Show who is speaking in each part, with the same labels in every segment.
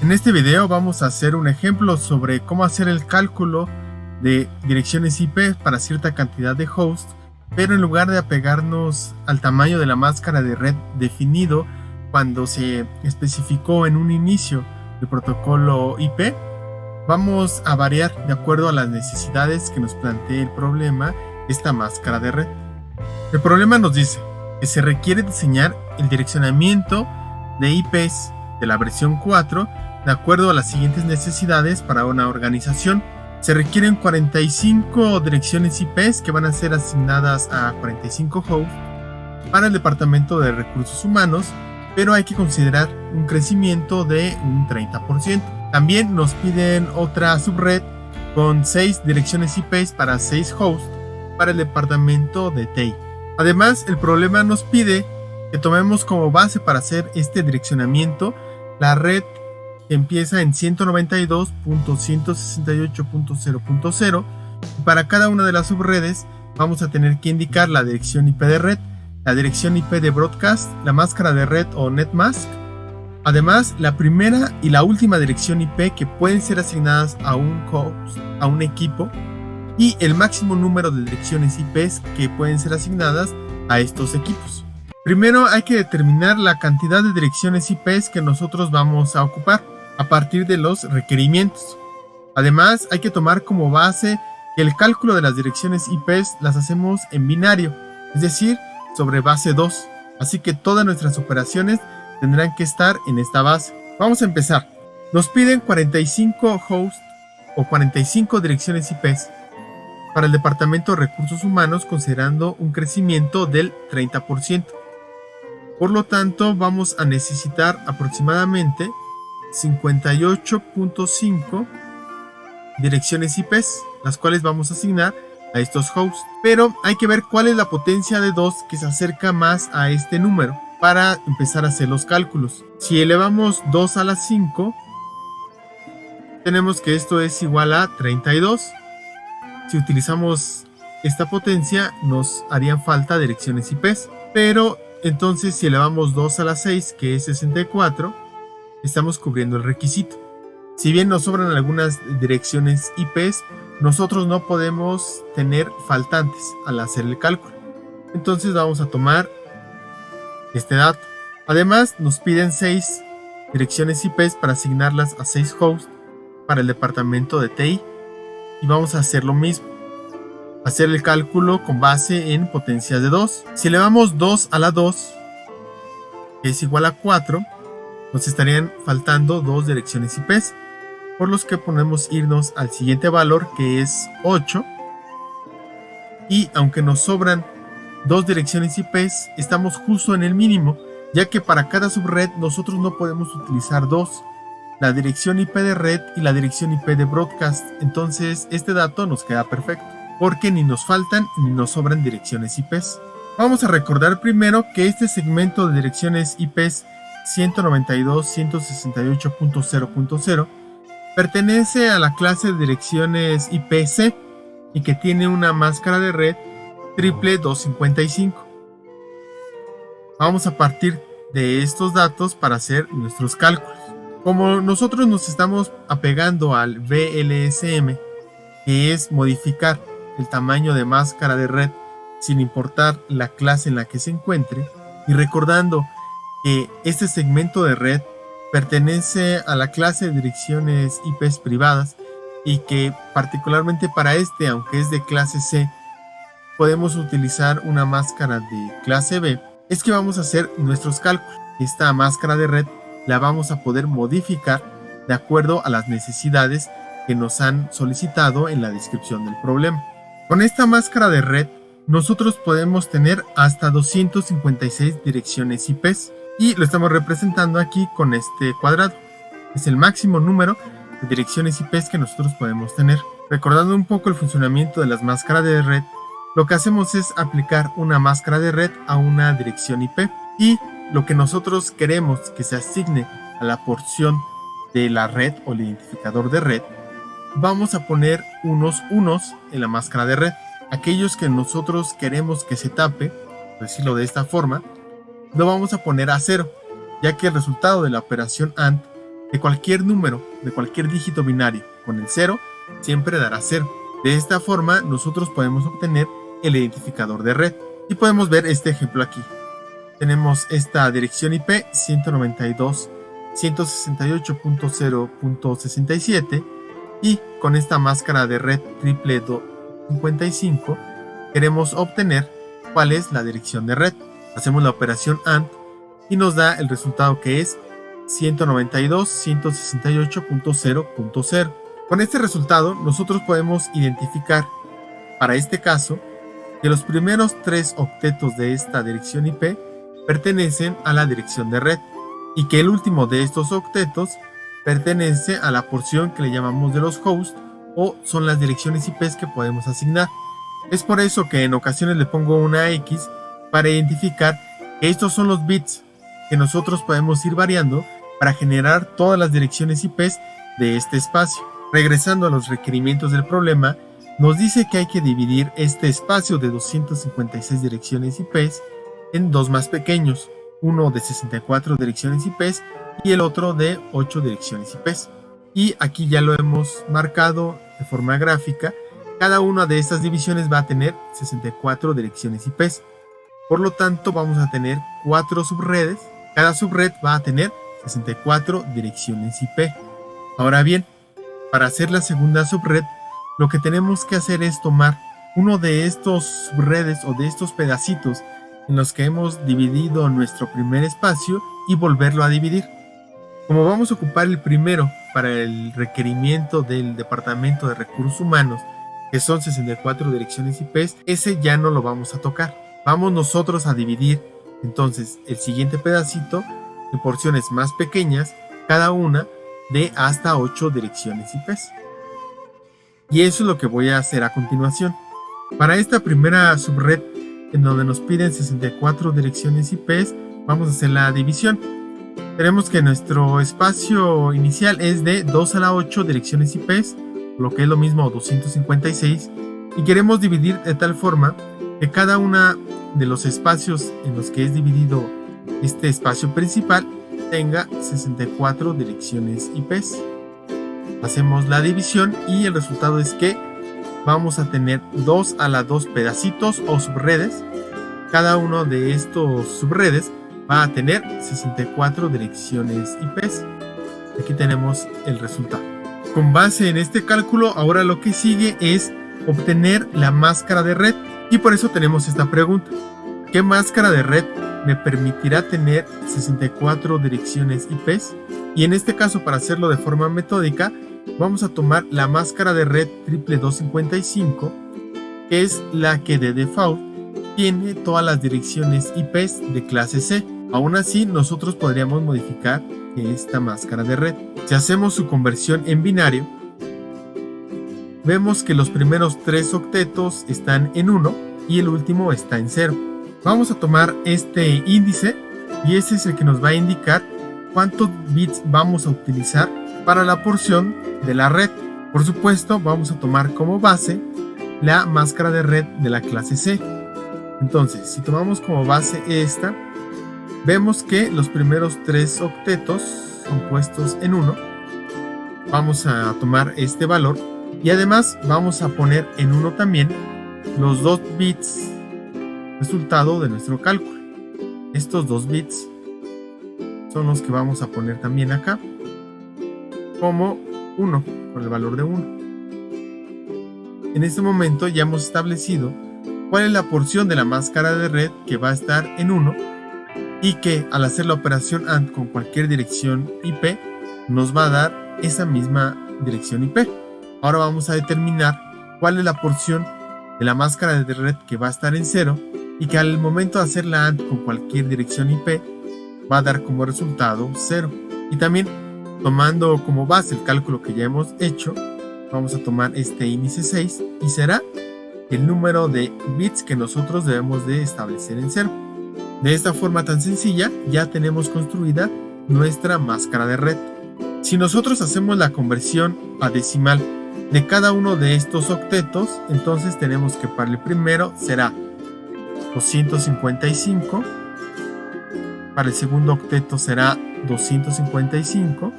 Speaker 1: En este video vamos a hacer un ejemplo sobre cómo hacer el cálculo de direcciones IP para cierta cantidad de hosts, pero en lugar de apegarnos al tamaño de la máscara de red definido cuando se especificó en un inicio del protocolo IP, vamos a variar de acuerdo a las necesidades que nos plantee el problema esta máscara de red. El problema nos dice que se requiere diseñar el direccionamiento de IPs de la versión 4 de acuerdo a las siguientes necesidades para una organización. Se requieren 45 direcciones IPs que van a ser asignadas a 45 hosts para el departamento de recursos humanos, pero hay que considerar un crecimiento de un 30%. También nos piden otra subred con 6 direcciones IPs para 6 hosts para el departamento de TI. Además, el problema nos pide que tomemos como base para hacer este direccionamiento la red que empieza en 192.168.0.0, y para cada una de las subredes vamos a tener que indicar la dirección IP de red, la dirección IP de broadcast, la máscara de red o netmask, además la primera y la última dirección IP que pueden ser asignadas a un host, a un equipo, y el máximo número de direcciones IPs que pueden ser asignadas a estos equipos. Primero hay que determinar la cantidad de direcciones IPs que nosotros vamos a ocupar a partir de los requerimientos. Además, hay que tomar como base que el cálculo de las direcciones IPs las hacemos en binario, es decir, sobre base 2. Así que todas nuestras operaciones tendrán que estar en esta base. Vamos a empezar. Nos piden 45 hosts o 45 direcciones IPs para el departamento de recursos humanos, considerando un crecimiento del 30%. Por lo tanto, vamos a necesitar aproximadamente 58.5 direcciones IPs, las cuales vamos a asignar a estos hosts. Pero hay que ver cuál es la potencia de 2 que se acerca más a este número para empezar a hacer los cálculos. Si elevamos 2 a la 5, tenemos que esto es igual a 32. Si utilizamos esta potencia, nos harían falta direcciones IPs. Pero entonces, si elevamos 2 a la 6, que es 64, estamos cubriendo el requisito. Si bien nos sobran algunas direcciones IPs, nosotros no podemos tener faltantes al hacer el cálculo. Entonces vamos a tomar este dato. Además, nos piden 6 direcciones IPs para asignarlas a 6 hosts para el departamento de TI. Y vamos a hacer lo mismo. Hacer el cálculo con base en potencias de 2. Si elevamos 2 a la 2, que es igual a 4, nos estarían faltando 2 direcciones IPs, por los que podemos irnos al siguiente valor, que es 8. Y aunque nos sobran 2 direcciones IPs, estamos justo en el mínimo, ya que para cada subred nosotros no podemos utilizar 2, la dirección IP de red y la dirección IP de broadcast. Entonces este dato nos queda perfecto, porque ni nos faltan ni nos sobran direcciones IPs. Vamos a recordar primero que este segmento de direcciones IPs 192.168.0.0 pertenece a la clase de direcciones IPC y que tiene una máscara de red triple 255. Vamos a partir de estos datos para hacer nuestros cálculos. Como nosotros nos estamos apegando al VLSM, que es modificar el tamaño de máscara de red sin importar la clase en la que se encuentre, y recordando que este segmento de red pertenece a la clase de direcciones IPs privadas y que particularmente para este, aunque es de clase C, podemos utilizar una máscara de clase B, es que vamos a hacer nuestros cálculos. Esta máscara de red la vamos a poder modificar de acuerdo a las necesidades que nos han solicitado en la descripción del problema. Con esta máscara de red nosotros podemos tener hasta 256 direcciones IPs y lo estamos representando aquí con este cuadrado. Es el máximo número de direcciones IPs que nosotros podemos tener. Recordando un poco el funcionamiento de las máscaras de red, lo que hacemos es aplicar una máscara de red a una dirección IP, y lo que nosotros queremos que se asigne a la porción de la red o el identificador de red, vamos a poner unos unos en la máscara de red. Aquellos que nosotros queremos que se tape, por decirlo de esta forma, lo vamos a poner a 0, ya que el resultado de la operación AND de cualquier número, de cualquier dígito binario con el 0, siempre dará 0. De esta forma nosotros podemos obtener el identificador de red. Y podemos ver este ejemplo aquí. Tenemos esta dirección IP 192.168.0.67 y con esta máscara de red triple 255 queremos obtener cuál es la dirección de red. Hacemos la operación AND y nos da el resultado que es 192.168.0.0. Con este resultado nosotros podemos identificar, para este caso, que los primeros 3 octetos de esta dirección IP pertenecen a la dirección de red y que el último de estos octetos pertenece a la porción que le llamamos de los hosts o son las direcciones IPs que podemos asignar. Es por eso que en ocasiones le pongo una X para identificar que estos son los bits que nosotros podemos ir variando para generar todas las direcciones IPs de este espacio. Regresando a los requerimientos del problema, nos dice que hay que dividir este espacio de 256 direcciones IPs en dos más pequeños, uno de 64 direcciones IPs y el otro de 8 direcciones IPs. Y aquí ya lo hemos marcado de forma gráfica. Cada una de estas divisiones va a tener 64 direcciones IPs. Por lo tanto, vamos a tener 4 subredes. Cada subred va a tener 64 direcciones IP. Ahora bien, para hacer la segunda subred, lo que tenemos que hacer es tomar uno de estos subredes o de estos pedacitos en los que hemos dividido nuestro primer espacio y volverlo a dividir. Como vamos a ocupar el primero para el requerimiento del Departamento de Recursos Humanos, que son 64 direcciones IPs, ese ya no lo vamos a tocar. Vamos nosotros a dividir entonces el siguiente pedacito en porciones más pequeñas, cada una de hasta 8 direcciones IPs. Y eso es lo que voy a hacer a continuación. Para esta primera subred, en donde nos piden 64 direcciones IPs, vamos a hacer la división. Tenemos que nuestro espacio inicial es de 2 a la 8 direcciones IPs, lo que es lo mismo 256, y queremos dividir de tal forma que cada una de los espacios en los que es dividido este espacio principal tenga 64 direcciones IPs. Hacemos la división y el resultado es que vamos a tener 2 a la 2 pedacitos o subredes. Cada uno de estos subredes va a tener 64 direcciones IPs. Aquí tenemos el resultado. Con base en este cálculo, ahora lo que sigue es obtener la máscara de red. Y por eso tenemos esta pregunta: ¿qué máscara de red me permitirá tener 64 direcciones IPs? Y en este caso, para hacerlo de forma metódica, vamos a tomar la máscara de red triple 255, que es la que de default tiene todas las direcciones IPs de clase C. Aún así, nosotros podríamos modificar esta máscara de red. Si hacemos su conversión en binario, vemos que los primeros 3 octetos están en 1 y el último está en 0. Vamos a tomar este índice y ese es el que nos va a indicar cuántos bits vamos a utilizar para la porción de la red. Por supuesto, vamos a tomar como base la máscara de red de la clase C. Entonces, si tomamos como base esta, vemos que los primeros 3 octetos son puestos en 1. Vamos a tomar este valor y además vamos a poner en 1 también los 2 bits resultado de nuestro cálculo. Estos 2 bits son los que vamos a poner también acá como 1, con el valor de 1. En este momento ya hemos establecido cuál es la porción de la máscara de red que va a estar en 1 y que al hacer la operación AND con cualquier dirección IP nos va a dar esa misma dirección IP. Ahora vamos a determinar cuál es la porción de la máscara de red que va a estar en 0 y que al momento de hacer la AND con cualquier dirección IP va a dar como resultado 0. Y también, tomando como base el cálculo que ya hemos hecho, vamos a tomar este índice 6 y será el número de bits que nosotros debemos de establecer en 0. De esta forma tan sencilla ya tenemos construida nuestra máscara de red. Si nosotros hacemos la conversión a decimal de cada uno de estos octetos, entonces tenemos que para el primero será 255, para el segundo octeto será 255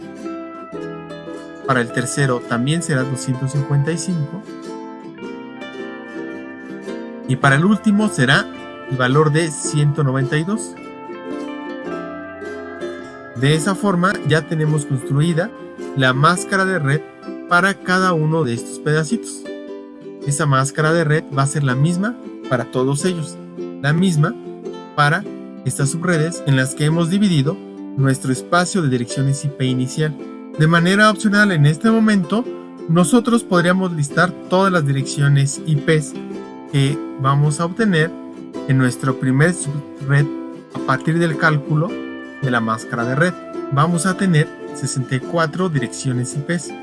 Speaker 1: Para el tercero también será 255. Y para el último será el valor de 192. De esa forma ya tenemos construida la máscara de red para cada uno de estos pedacitos. Esa máscara de red va a ser la misma para todos ellos, la misma para estas subredes en las que hemos dividido nuestro espacio de direcciones IP inicial. De manera opcional, en este momento nosotros podríamos listar todas las direcciones IPs que vamos a obtener en nuestro primer subred a partir del cálculo de la máscara de red. Vamos a tener 64 direcciones IPs.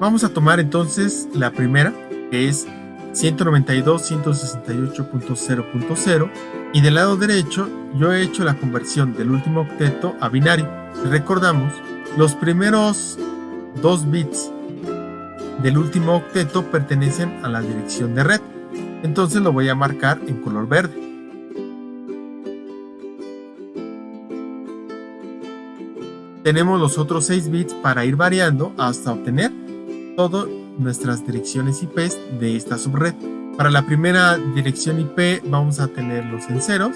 Speaker 1: Vamos a tomar entonces la primera, que es 192.168.0.0, y del lado derecho yo he hecho la conversión del último octeto a binario. Recordamos, los primeros 2 bits del último octeto pertenecen a la dirección de red, entonces lo voy a marcar en color verde. Tenemos los otros 6 bits para ir variando hasta obtener todas nuestras direcciones IP de esta subred. Para la primera dirección IP vamos a tenerlos en ceros,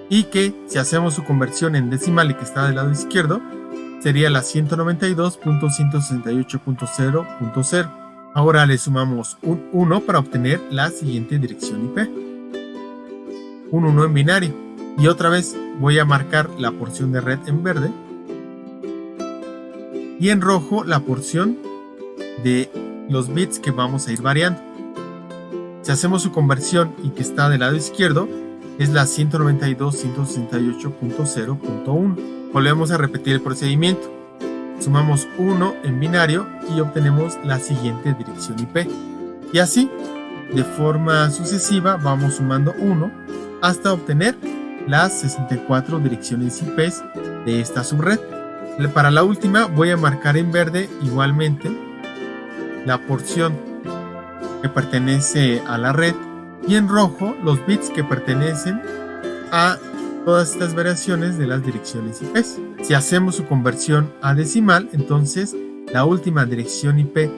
Speaker 1: y que si hacemos su conversión en decimal y que está del lado izquierdo sería la 192.168.0.0. Ahora le sumamos un 1 para obtener la siguiente dirección IP, un 1 en binario, y otra vez voy a marcar la porción de red en verde y en rojo la porción de los bits que vamos a ir variando. Si hacemos su conversión y que está del lado izquierdo es la 192.168.0.1. Volvemos a repetir el procedimiento. Sumamos 1 en binario y obtenemos la siguiente dirección IP. Y así, de forma sucesiva, vamos sumando 1 hasta obtener las 64 direcciones IP de esta subred. Para la última voy a marcar en verde igualmente la porción que pertenece a la red y en rojo los bits que pertenecen a todas estas variaciones de las direcciones IP. Si hacemos su conversión a decimal, entonces la última dirección IP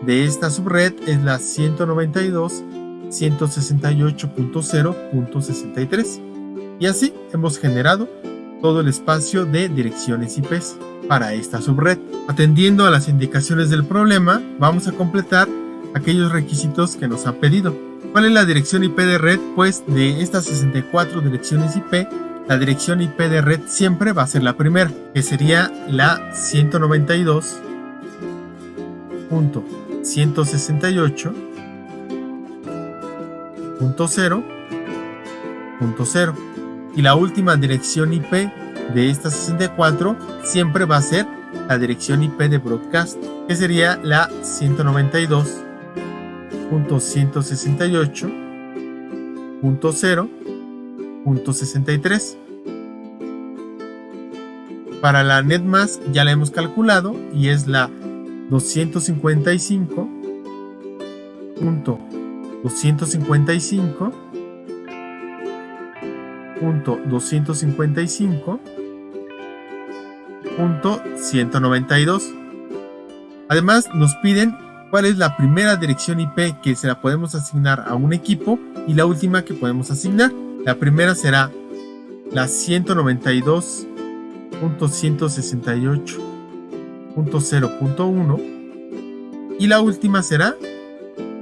Speaker 1: de esta subred es la 192.168.0.63. Y así hemos generado todo el espacio de direcciones IP para esta subred. Atendiendo a las indicaciones del problema, vamos a completar aquellos requisitos que nos ha pedido. ¿Cuál es la dirección IP de red? Pues de estas 64 direcciones IP, la dirección IP de red siempre va a ser la primera, que sería la 192.168.0.0. Y la última dirección IP de estas 64 siempre va a ser la dirección IP de broadcast, que sería la 192.168.0.63. Para la netmask ya la hemos calculado y es la 255.255.192. Además nos piden cuál es la primera dirección IP que se la podemos asignar a un equipo y la última que podemos asignar. La primera será la 192.168.0.1 y la última será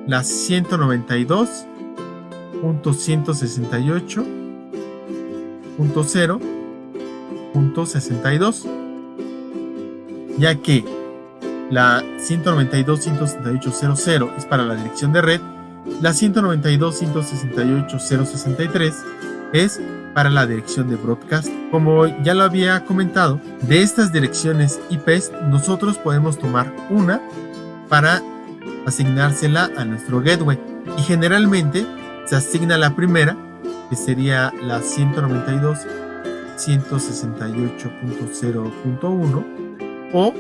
Speaker 1: la 192.168.0.62, ya que la 192.168.0.0 es para la dirección de red, la 192.168.0.63 es para la dirección de broadcast. Como ya lo había comentado, de estas direcciones IP nosotros podemos tomar una para asignársela a nuestro gateway y generalmente se asigna la primera, que sería la 192.168.0.1 o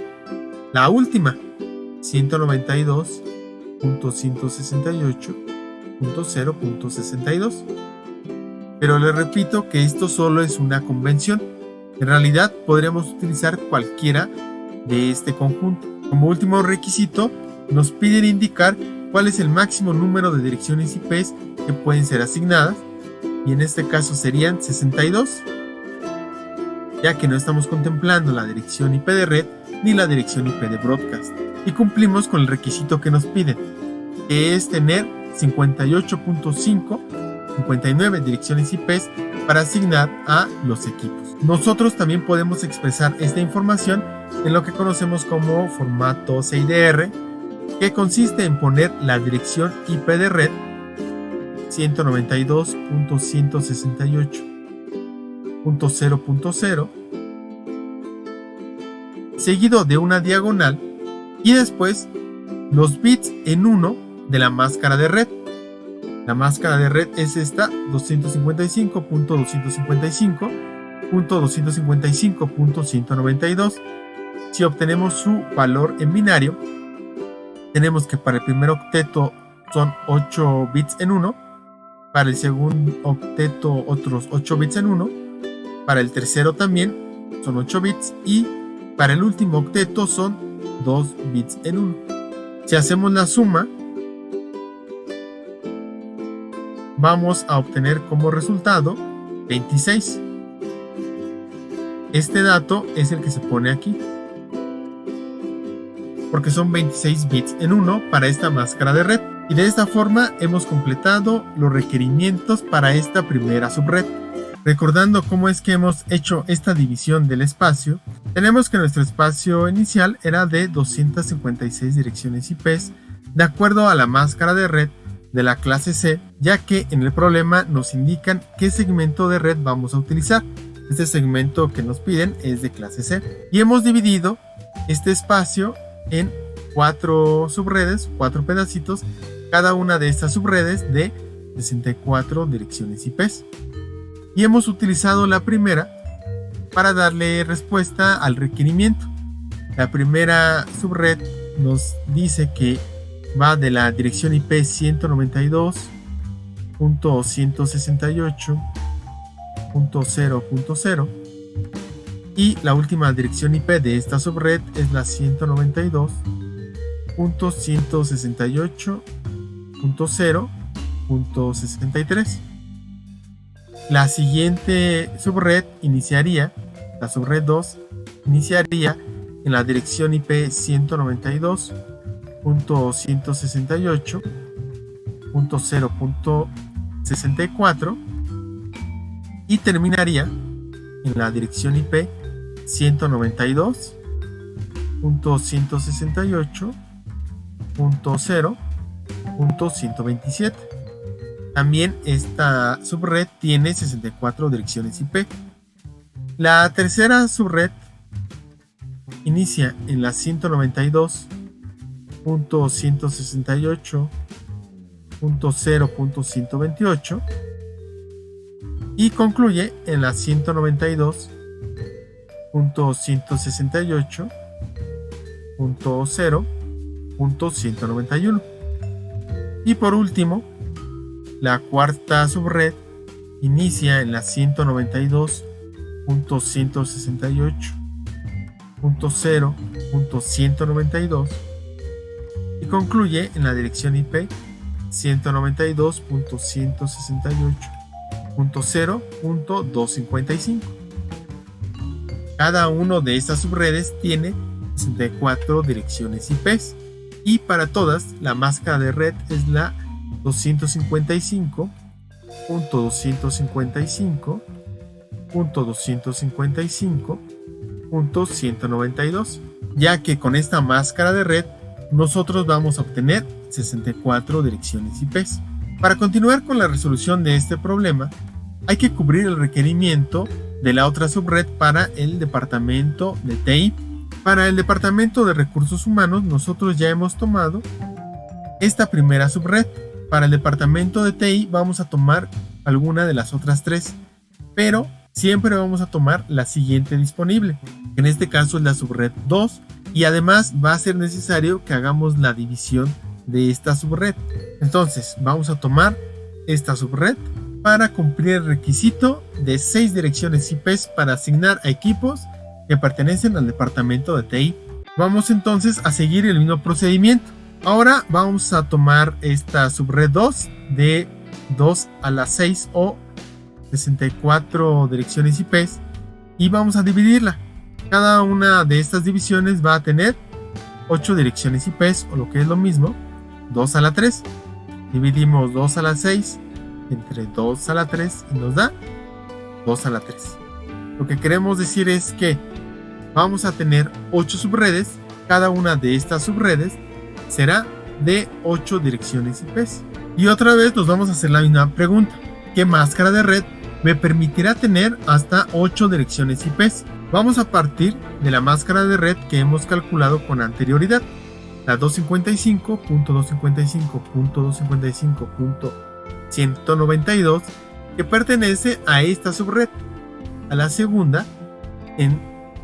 Speaker 1: la última 192.168.0.62. Pero les repito que esto solo es una convención. En realidad podríamos utilizar cualquiera de este conjunto. Como último requisito, nos piden indicar cuál es el máximo número de direcciones IP que pueden ser asignadas, y en este caso serían 62, ya que no estamos contemplando la dirección IP de red ni la dirección IP de broadcast, y cumplimos con el requisito que nos piden, que es tener 58.559 direcciones IP para asignar a los equipos. Nosotros también podemos expresar esta información en lo que conocemos como formato CIDR, que consiste en poner la dirección IP de red 192.168.0.0, seguido de una diagonal y después los bits en 1 de la máscara de red. La máscara de red es esta 255.255.255.192. Si obtenemos su valor en binario, tenemos que para el primer octeto son 8 bits en 1, para el segundo octeto otros 8 bits en 1, para el tercero también son 8 bits y para el último octeto son 2 bits en 1. Si hacemos la suma, vamos a obtener como resultado 26. Este dato es el que se pone aquí, porque son 26 bits en 1 para esta máscara de red. Y de esta forma hemos completado los requerimientos para esta primera subred. Recordando cómo es que hemos hecho esta división del espacio, tenemos que nuestro espacio inicial era de 256 direcciones IP de acuerdo a la máscara de red de la clase C, ya que en el problema nos indican qué segmento de red vamos a utilizar. Este segmento que nos piden es de clase C y hemos dividido este espacio en 4 subredes, 4 pedacitos, cada una de estas subredes de 64 direcciones IP. Y hemos utilizado la primera para darle respuesta al requerimiento. La primera subred nos dice que va de la dirección IP 192.168.0.0 y la última dirección IP de esta subred es la 192.168.0.63. La siguiente subred iniciaría, la subred 2, iniciaría en la dirección IP 192.168.0.64 y terminaría en la dirección IP 192.168.0.127. También esta subred tiene 64 direcciones IP. La tercera subred inicia en la 192.168.0.128 y concluye en la 192.168.0.191. Y por último, la cuarta subred inicia en la 192.168.0.192 y concluye en la dirección IP 192.168.0.255. Cada uno de estas subredes tiene 64 direcciones IP y para todas la máscara de red es la 255.255.255.192, ya que con esta máscara de red nosotros vamos a obtener 64 direcciones IP. Para continuar con la resolución de este problema, hay que cubrir el requerimiento de la otra subred para el departamento de TI. Para el departamento de recursos humanos nosotros ya hemos tomado esta primera subred. Para el departamento de TI vamos a tomar alguna de las otras 3, pero siempre vamos a tomar la siguiente disponible, que en este caso es la subred 2, y además va a ser necesario que hagamos la división de esta subred. Entonces vamos a tomar esta subred para cumplir el requisito de 6 direcciones IP para asignar a equipos que pertenecen al departamento de TI. Vamos entonces a seguir el mismo procedimiento. Ahora vamos a tomar esta subred 2 de 2 a la 6 o 64 direcciones IP y vamos a dividirla. Cada una de estas divisiones va a tener 8 direcciones IP, o lo que es lo mismo, 2 a la 3. Dividimos 2 a la 6 entre 2 a la 3 y nos da 2 a la 3. Lo que queremos decir es que vamos a tener 8 subredes. Cada una de estas subredes será de 8 direcciones IP. Y otra vez nos vamos a hacer la misma pregunta. ¿Qué máscara de red me permitirá tener hasta 8 direcciones IP? Vamos a partir de la máscara de red que hemos calculado con anterioridad, la 255.255.255.192, que pertenece a esta subred, a la segunda en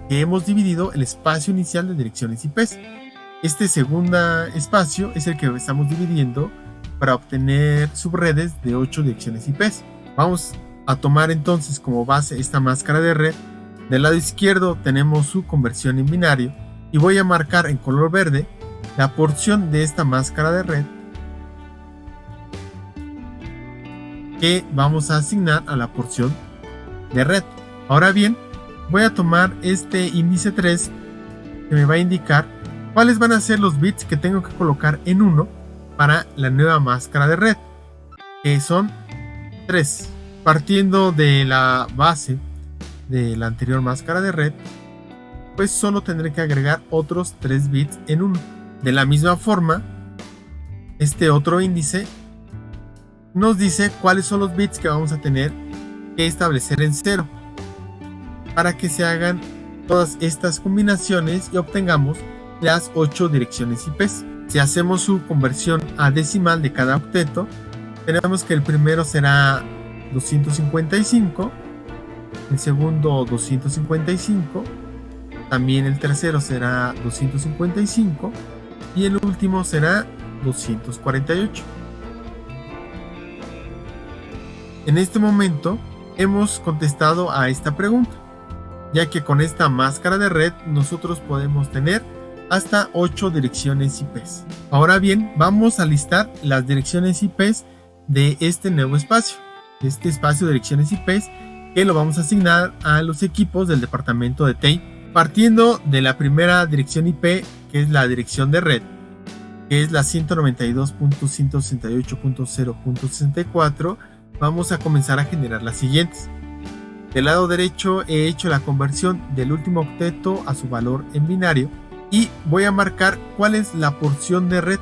Speaker 1: que hemos dividido el espacio inicial de direcciones IP. Este segundo espacio es el que estamos dividiendo para obtener subredes de 8 direcciones IP. Vamos a tomar entonces como base esta máscara de red. Del lado izquierdo tenemos su conversión en binario y voy a marcar en color verde la porción de esta máscara de red que vamos a asignar a la porción de red. Ahora bien, voy a tomar este índice 3 que me va a indicar cuáles van a ser los bits que tengo que colocar en 1 para la nueva máscara de red, que son 3. Partiendo de la base de la anterior máscara de red, pues solo tendré que agregar otros 3 bits en 1. De la misma forma, este otro índice nos dice cuáles son los bits que vamos a tener que establecer en 0 para que se hagan todas estas combinaciones y obtengamos las 8 direcciones IP. Si hacemos su conversión a decimal de cada octeto, tenemos que el primero será 255, el segundo 255, también el tercero será 255 y el último será 248. En este momento hemos contestado a esta pregunta, ya que con esta máscara de red nosotros podemos tener hasta 8 direcciones IP. Ahora bien, vamos a listar las direcciones IP de este nuevo espacio, este espacio de direcciones IP que lo vamos a asignar a los equipos del departamento de TI. Partiendo de la primera dirección IP, que es la dirección de red, que es la 192.168.0.64, vamos a comenzar a generar las siguientes. Del lado derecho he hecho la conversión del último octeto a su valor en binario y voy a marcar cuál es la porción de red.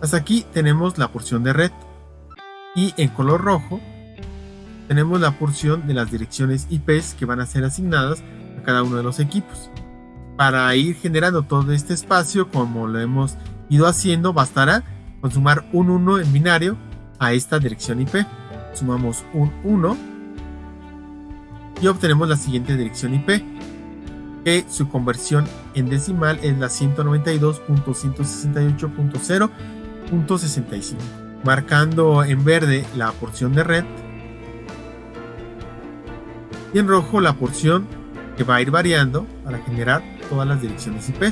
Speaker 1: Hasta aquí tenemos la porción de red y en color rojo tenemos la porción de las direcciones IP que van a ser asignadas a cada uno de los equipos. Para ir generando todo este espacio, como lo hemos ido haciendo, bastará con sumar un 1 en binario a esta dirección IP. Sumamos un 1 y obtenemos la siguiente dirección IP, que su conversión en decimal es la 192.168.0.65. Marcando en verde la porción de red y en rojo la porción que va a ir variando para generar todas las direcciones IP.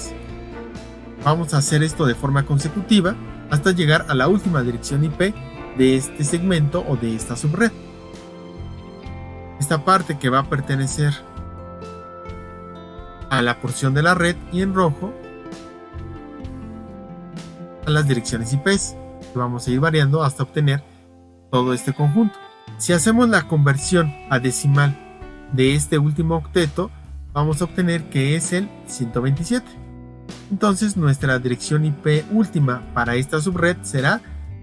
Speaker 1: Vamos a hacer esto de forma consecutiva hasta llegar a la última dirección IP de este segmento o de esta subred. Esta parte que va a pertenecer a la porción de la red y en rojo a las direcciones IP, que vamos a ir variando hasta obtener todo este conjunto. Si hacemos la conversión a decimal de este último octeto, vamos a obtener que es el 127. Entonces nuestra dirección IP última para esta subred será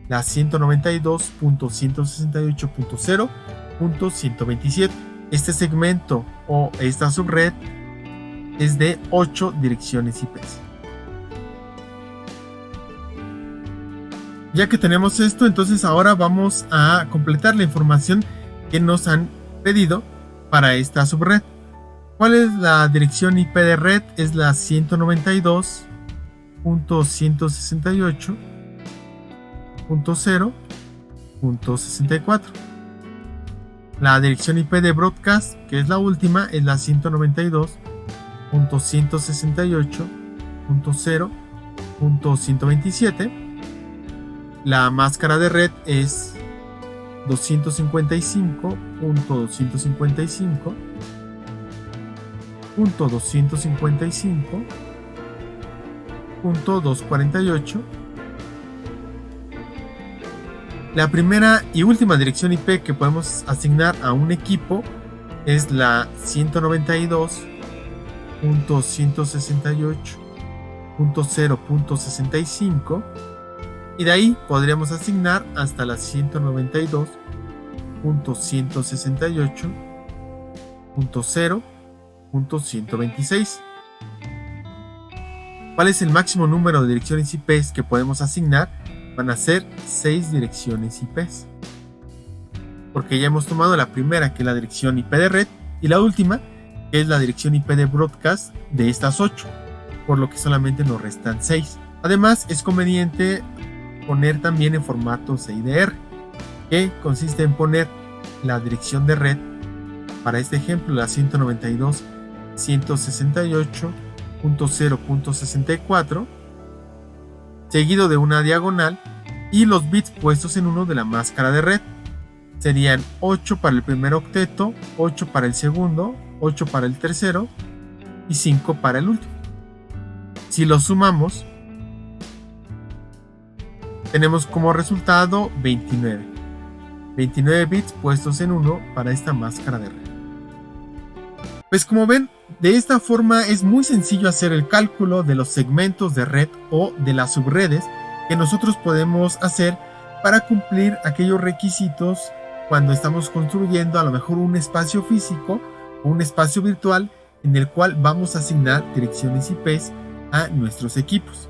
Speaker 1: la 192.168.0.127. Este segmento o esta subred es de 8 direcciones IP. Ya que tenemos esto, entonces ahora vamos a completar la información que nos han pedido para esta subred. ¿Cuál es la dirección IP de red? Es la 192 168.0.64. La dirección IP de broadcast, que es la última, es la 192.168.0.127. La máscara de red es 255.255.255.248. La primera y última dirección IP que podemos asignar a un equipo es la 192.168.0.65, y de ahí podríamos asignar hasta la 192.168.0.126. ¿Cuál es el máximo número de direcciones IP que podemos asignar? Van a ser 6 direcciones IP, porque ya hemos tomado la primera, que es la dirección IP de red, y la última, que es la dirección IP de broadcast, de estas 8, por lo que solamente nos restan 6. Además, es conveniente poner también en formato CIDR, que consiste en poner la dirección de red, para este ejemplo la 192.168.0.64, seguido de una diagonal y los bits puestos en uno de la máscara de red. Serían 8 para el primer octeto, 8 para el segundo, 8 para el tercero y 5 para el último. Si los sumamos, tenemos como resultado 29 bits puestos en 1 para esta máscara de red. Pues como ven, de esta forma es muy sencillo hacer el cálculo de los segmentos de red o de las subredes que nosotros podemos hacer para cumplir aquellos requisitos cuando estamos construyendo a lo mejor un espacio físico o un espacio virtual en el cual vamos a asignar direcciones IP a nuestros equipos.